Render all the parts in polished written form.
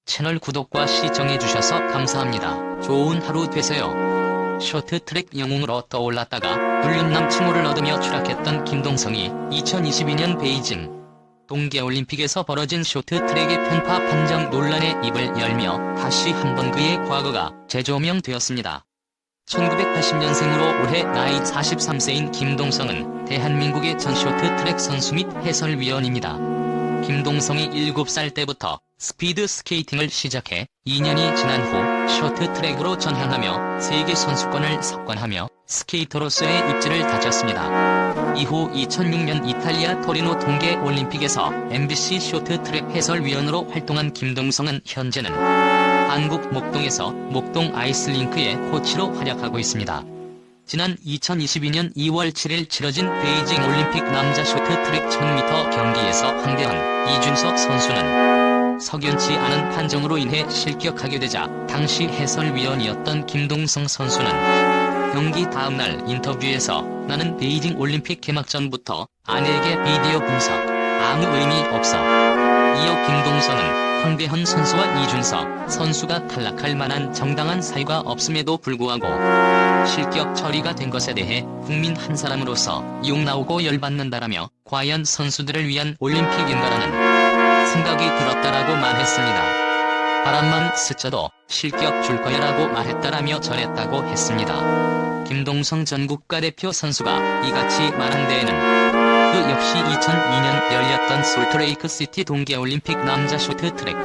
채널 구독과 시청해주셔서 감사합니다. 좋은 하루 되세요. 쇼트트랙 영웅으로 떠올랐다가 불륜남 칭호를 얻으며 추락했던 김동성이 2022년 베이징 동계올림픽에서 벌어진 쇼트트랙의 편파 판정 논란에 입을 열며 다시 한번 그의 과거가 재조명되었습니다. 1980년생으로 올해 나이 43세인 김동성은 대한민국의 전 쇼트트랙 선수 및 해설위원입니다. 김동성이 7살 때부터 스피드 스케이팅을 시작해 2년이 지난 후 쇼트트랙으로 전향하며 세계 선수권을 석권하며 스케이터로서의 입지를 다졌습니다. 이후 2006년 이탈리아 토리노 동계올림픽에서 MBC 쇼트트랙 해설위원으로 활동한 김동성은 현재는 한국 목동에서 목동 아이스링크의 코치로 활약하고 있습니다. 지난 2022년 2월 7일 치러진 베이징 올림픽 남자 쇼트트랙 1000m 경기에서 황대헌, 이준석 선수는 석연치 않은 판정으로 인해 실격하게 되자 당시 해설위원이었던 김동성 선수는 경기 다음날 인터뷰에서 나는 베이징 올림픽 개막 전부터 아내에게 비디오 분석, 아무 의미 없어. 이어 김동성은 황대헌 선수와 이준석 선수가 탈락할 만한 정당한 사유가 없음에도 불구하고 실격 처리가 된 것에 대해 국민 한 사람으로서 욕 나오고 열받는다라며 과연 선수들을 위한 올림픽인가라는 생각이 들었다라고 말했습니다. 바람만 스쳐도 실격 줄 거야라고 말했다라며 전했다고 했습니다. 김동성 전 국가대표 선수가 이같이 말한 데에는 그 역시 2002년 열렸던 솔트레이크 시티 동계올림픽 남자 쇼트트랙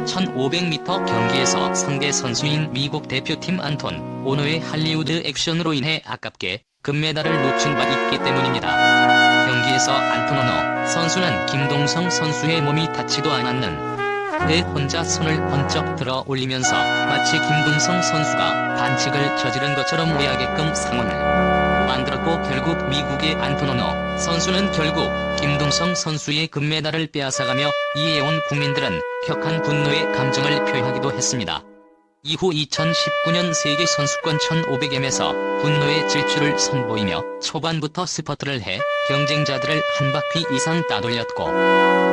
1500m 경기에서 상대 선수인 미국 대표팀 안톤 오노의 할리우드 액션으로 인해 아깝게 금메달을 놓친 바 있기 때문입니다. 경기에서 안톤 오노 선수는 김동성 선수의 몸이 닿지도 않았는 내 혼자 손을 번쩍 들어 올리면서 마치 김동성 선수가 반칙을 저지른 것처럼 오야게끔 상황을 만들었고 결국 미국의 안톤 오노 선수는 결국 김동성 선수의 금메달을 빼앗아가며 이에 온 국민들은 격한 분노의 감정을 표하기도 했습니다. 이후 2019년 세계선수권 1500m에서 분노의 질주를 선보이며 초반부터 스퍼트를 해 경쟁자들을 한 바퀴 이상 따돌렸고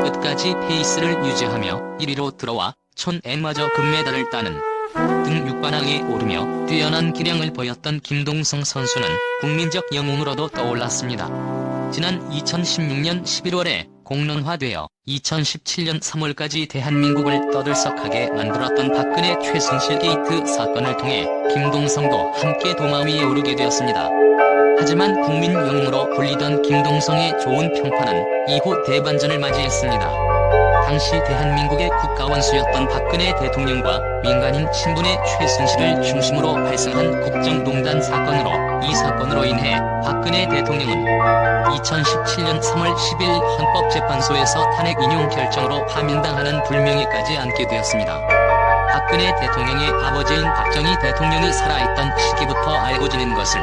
끝까지 페이스를 유지하며 1위로 들어와 1000m마저 금메달을 따는 등 6관왕에 오르며 뛰어난 기량을 보였던 김동성 선수는 국민적 영웅으로도 떠올랐습니다. 지난 2016년 11월에 공론화되어 2017년 3월까지 대한민국을 떠들썩하게 만들었던 박근혜 최순실 게이트 사건을 통해 김동성도 함께 도마 위에 오르게 되었습니다. 하지만 국민 영웅으로 불리던 김동성의 좋은 평판은 이후 대반전을 맞이했습니다. 당시 대한민국의 국가원수였던 박근혜 대통령과 민간인 신분의 최순실을 중심으로 발생한 국정농단 사건으로 이 사건으로 인해 박근혜 대통령은 2017년 3월 10일 헌법재판소에서 탄핵 인용 결정으로 파면당하는 불명예까지 안게 되었습니다. 박근혜 대통령의 아버지인 박정희 대통령이 살아있던 시기부터 알고 지낸 것을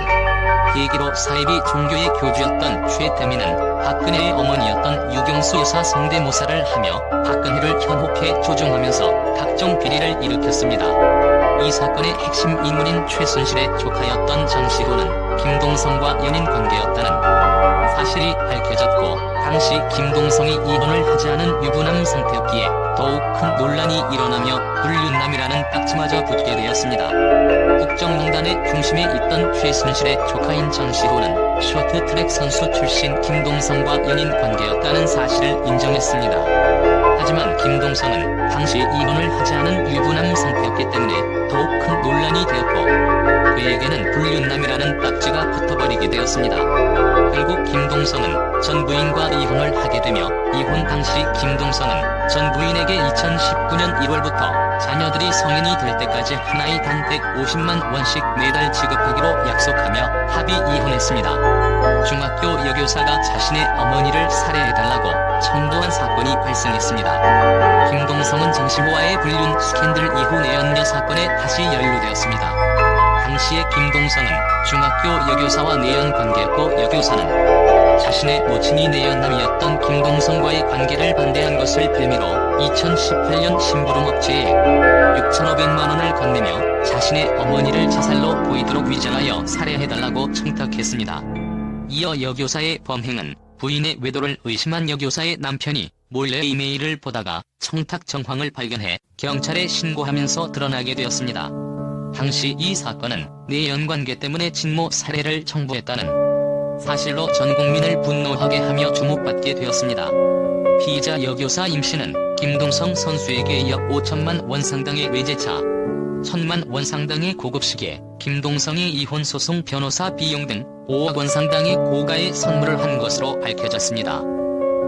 계기로 사이비 종교의 교주였던 최태민은 박근혜의 어머니였던 유경수 여사 성대모사를 하며 박근혜를 현혹해 조종하면서 각종 비리를 일으켰습니다. 이 사건의 핵심 인물인 최순실의 조카였던 장시호는 김동성과 연인 관계였다는 사실이 밝혀졌고 당시 김동성이 이혼을 하지 않은 유부남 상태였기에 더욱 큰 논란이 일어나며 불륜남이라는 딱지마저 붙게 되었습니다. 국정농단의 중심에 있던 최순실의 조카인 장시호는 쇼트트랙 선수 출신 김동성과 연인 관계였다는 사실을 인정했습니다. 하지만 김동성은 당시 이혼을 하지 않은 유부남 상태였기 때문에 더욱 큰 논란이 되었고 그에게는 불륜남이라는 딱지가 붙어버리게 되었습니다. 결국 김동성은 전 부인과 이혼을 하게 되며 이혼 당시 김동성은 전 부인에게 2019년 1월부터 자녀들이 성인이 될 때까지 하나의 단 150만 원씩 매달 지급하기로 약속하며 합의 이혼했습니다. 중학교 여교사가 자신의 어머니를 살해해달라고 청구한 사건이 발생했습니다. 김동성은 장시호와의 불륜 스캔들 이후 내연녀 사건에 다시 연루되었습니다. 당시에 김동성은 중학교 여교사와 내연 관계였고 여교사는 자신의 모친이 내연남이었던 김동성과의 관계를 반대한 것을 빌미로 2018년 심부름업체에 6,500만 원을 건네며 자신의 어머니를 자살로 보이도록 위장하여 살해해달라고 청탁했습니다. 이어 여교사의 범행은 부인의 외도를 의심한 여교사의 남편이 몰래 이메일을 보다가 청탁 정황을 발견해 경찰에 신고하면서 드러나게 되었습니다. 당시 이 사건은 내연관계 때문에 직모 살해를 청부했다는 사실로 전 국민을 분노하게 하며 주목받게 되었습니다. 피의자 여교사 임씨는 김동성 선수에게 약 5천만 원 상당의 외제차, 1,000만 원 상당의 고급시계, 김동성의 이혼소송 변호사 비용 등 5억 원 상당의 고가의 선물을 한 것으로 밝혀졌습니다.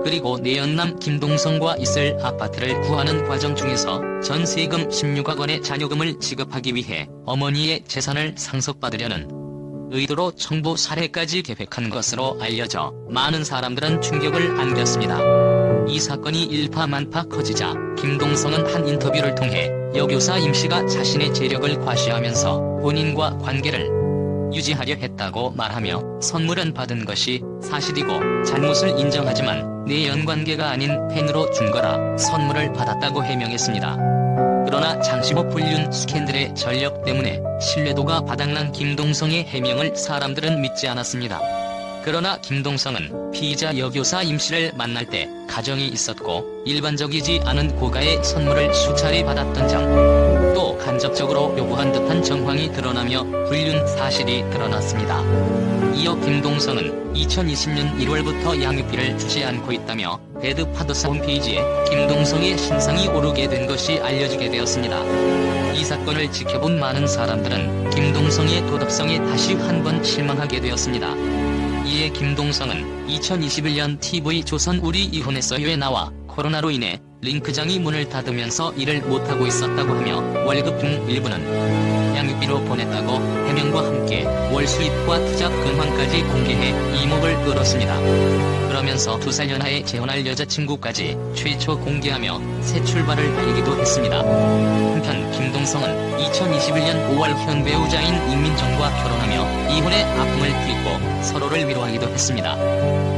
그리고 내연남 김동성과 있을 아파트를 구하는 과정 중에서 전세금 16억 원의 잔여금을 지급하기 위해 어머니의 재산을 상속받으려는 의도로 청부 살해까지 계획한 것으로 알려져 많은 사람들은 충격을 안겼습니다. 이 사건이 일파만파 커지자 김동성은 한 인터뷰를 통해 여교사 임씨가 자신의 재력을 과시하면서 본인과 관계를 유지하려 했다고 말하며 선물은 받은 것이 사실이고 잘못을 인정하지만 내연관계가 아닌 팬으로 준 거라 선물을 받았다고 해명했습니다. 그러나 장시호 불륜 스캔들의 전력 때문에 신뢰도가 바닥난 김동성의 해명을 사람들은 믿지 않았습니다. 그러나 김동성은 피의자 여교사 임씨를 만날 때 가정이 있었고 일반적이지 않은 고가의 선물을 수차례 받았던 점, 또 간접적으로 요구한 듯한 정황이 드러나며 불륜 사실이 드러났습니다. 이어 김동성은 2020년 1월부터 양육비를 주지 않고 있다며 배드파더스 홈페이지에 김동성의 신상이 오르게 된 것이 알려지게 되었습니다. 이 사건을 지켜본 많은 사람들은 김동성의 도덕성에 다시 한번 실망하게 되었습니다. 이에 김동성은 2021년 TV조선 우리 이혼했어요에 나와 코로나로 인해 링크장이 문을 닫으면서 일을 못하고 있었다고 하며 월급 중 일부는 양육비로 보냈다고 해명과 함께 월 수입과 투자 근황까지 공개해 이목을 끌었습니다. 그러면서 2살 연하에 재혼할 여자친구까지 최초 공개하며 새 출발을 알리기도 했습니다. 한편 김동성은 2021년 5월 현 배우자인 임민정과 결혼하며 이혼의 아픔을 딛고 서로를 위로하기도 했습니다.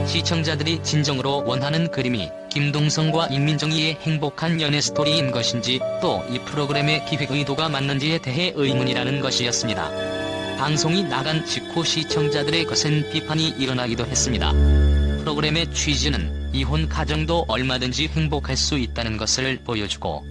시청자들이 진정으로 원하는 그림이 김동성과 임민정이의 행복한 연애 스토리인 것인지 또 이 프로그램의 기획 의도가 맞는지에 대해 의문이라는 것이었습니다. 방송이 나간 직후 시청자들의 거센 비판이 일어나기도 했습니다. 프로그램의 취지는 이혼 가정도 얼마든지 행복할 수 있다는 것을 보여주고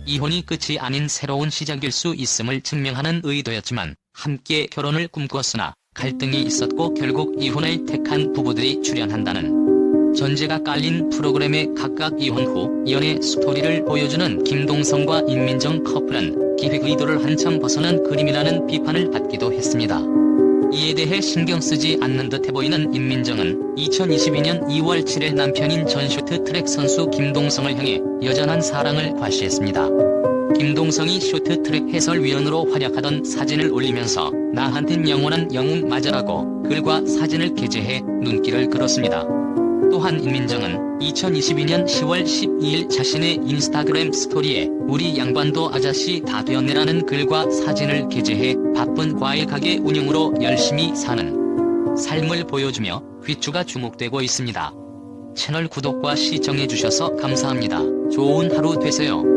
이혼이 끝이 아닌 새로운 시작일 수 있음을 증명하는 의도였지만 함께 결혼을 꿈꿨으나 갈등이 있었고 결국 이혼을 택한 부부들이 출연한다는 전제가 깔린 프로그램의 각각 이혼 후 연애 스토리를 보여주는 김동성과 임민정 커플은 기획 의도를 한참 벗어난 그림이라는 비판을 받기도 했습니다. 이에 대해 신경 쓰지 않는 듯해 보이는 임민정은 2022년 2월 7일 남편인 전 쇼트트랙 선수 김동성을 향해 여전한 사랑을 과시했습니다. 김동성이 쇼트트랙 해설위원으로 활약하던 사진을 올리면서 나한텐 영원한 영웅 맞아라고 글과 사진을 게재해 눈길을 끌었습니다. 또한 임민정은 2022년 10월 12일 자신의 인스타그램 스토리에 우리 양반도 아자씨 다 되었네라는 글과 사진을 게재해 바쁜 과일 가게 운영으로 열심히 사는 삶을 보여주며 휘추가 주목되고 있습니다. 채널 구독과 시청해주셔서 감사합니다. 좋은 하루 되세요.